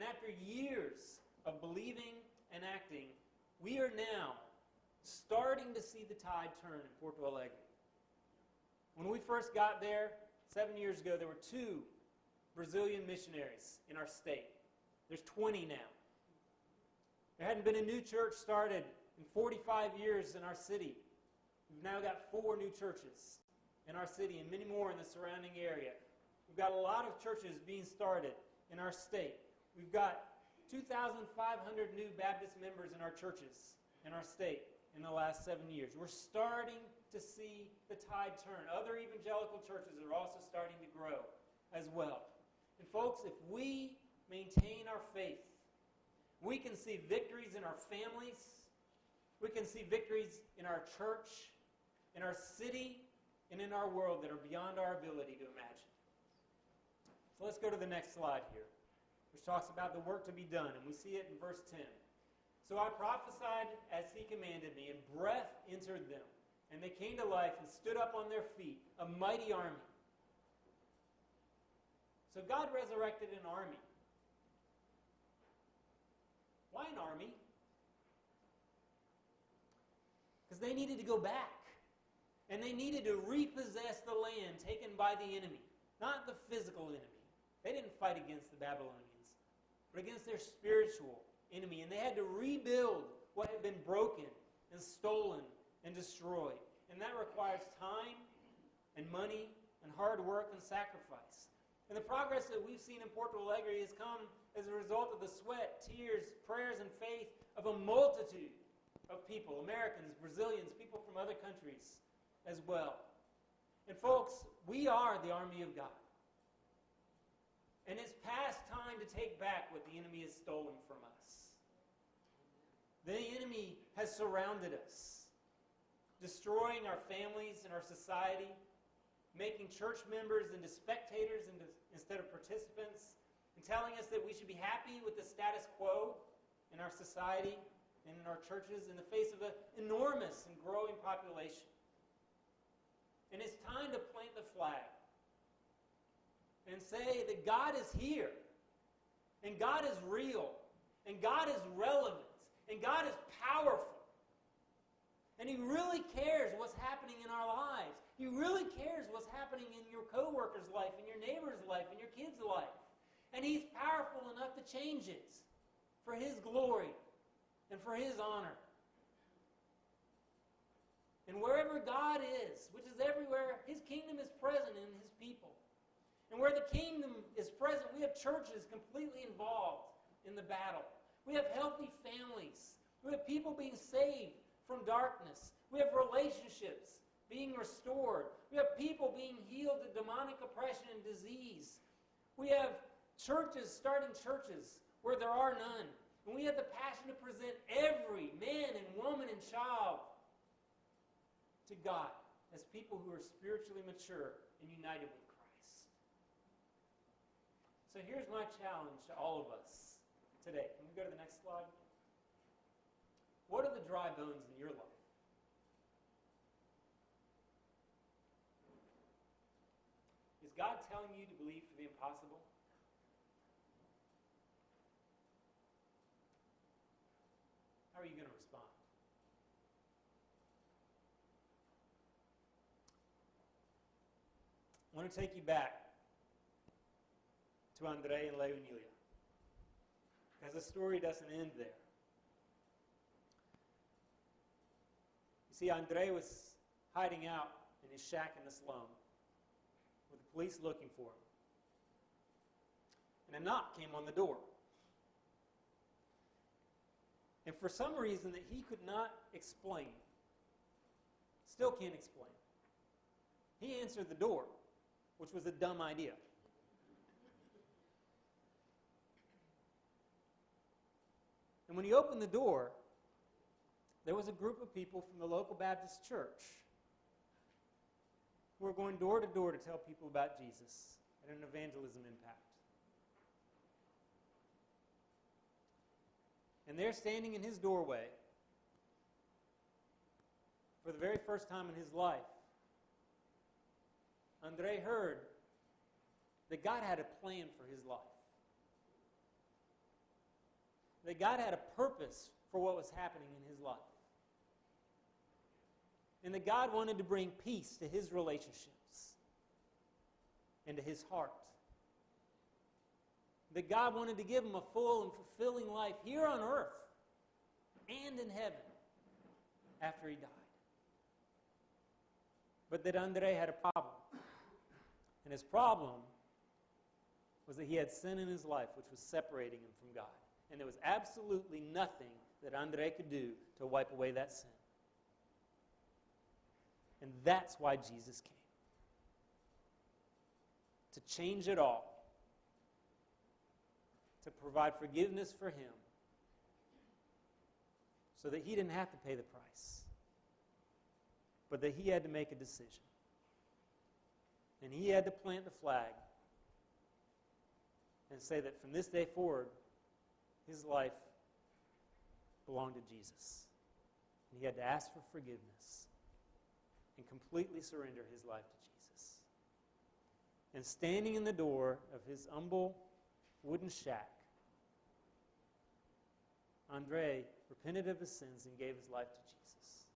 after years of believing and acting, we are now starting to see the tide turn in Porto Alegre. When we first got there 7 years ago, there were 2 Brazilian missionaries in our state. There's 20 now. There hadn't been a new church started in 45 years in our city. We've now got 4 new churches in our city and many more in the surrounding area. We've got a lot of churches being started in our state. We've got 2,500 new Baptist members in our churches in our state in the last 7 years. We're starting to see the tide turn. Other evangelical churches are also starting to grow as well. And folks, if we maintain our faith, we can see victories in our families, we can see victories in our church, in our city, and in our world that are beyond our ability to imagine. So let's go to the next slide here, which talks about the work to be done, and we see it in verse 10. So I prophesied as he commanded me, and breath entered them, and they came to life and stood up on their feet, a mighty army. So God resurrected an army. Why an army? Because they needed to go back. And they needed to repossess the land taken by the enemy. Not the physical enemy. They didn't fight against the Babylonians, but against their spiritual enemy. And they had to rebuild what had been broken and stolen and destroyed. And that requires time and money and hard work and sacrifice. And the progress that we've seen in Porto Alegre has come as a result of the sweat, tears, prayers, and faith of a multitude of people, Americans, Brazilians, people from other countries as well. And folks, we are the army of God. And it's past time to take back what the enemy has stolen from us. The enemy has surrounded us, destroying our families and our society, making church members into spectators instead of participants, and telling us that we should be happy with the status quo in our society and in our churches in the face of an enormous and growing population. And it's time to plant the flag and say that God is here, and God is real, and God is relevant, and God is powerful. And He really cares what's happening in our lives. He really cares what's happening in your coworker's life, in your neighbor's life, in your kid's life. And He's powerful enough to change it for His glory and for His honor. And wherever God is, which is everywhere, His kingdom is present in His people. And where the kingdom is present, we have churches completely involved in the battle. We have healthy families. We have people being saved from darkness. We have relationships being restored. We have people being healed of demonic oppression and disease. We have churches starting churches where there are none. And we have the passion to present every man and woman and child to God as people who are spiritually mature and united with Christ. So here's my challenge to all of us today. Can we go to the next slide? What are the dry bones in your life? Is God telling you to believe for the impossible? How are you going to respond? I want to take you back to André and Leonelia, because the story doesn't end there. You see, André was hiding out in his shack in the slum with the police looking for him. And a knock came on the door. And for some reason that he could not explain, still can't explain, he answered the door, which was a dumb idea. And when he opened the door, there was a group of people from the local Baptist church who were going door to door to tell people about Jesus at an evangelism impact. And there, standing in his doorway, for the very first time in his life, André heard that God had a plan for his life. that God had a purpose for what was happening in his life. And that God wanted to bring peace to his relationships and to his heart. That God wanted to give him a full and fulfilling life here on earth and in heaven after he died. But that Andre had a problem. And his problem was that he had sin in his life which was separating him from God. And there was absolutely nothing that Andre could do to wipe away that sin. And that's why Jesus came. To change it all. To provide forgiveness for him. So that he didn't have to pay the price. But that he had to make a decision. And he had to plant the flag and say that from this day forward, his life belonged to Jesus. And he had to ask for forgiveness and completely surrender his life to Jesus. And standing in the door of his humble wooden shack, Andre repented of his sins and gave his life to Jesus.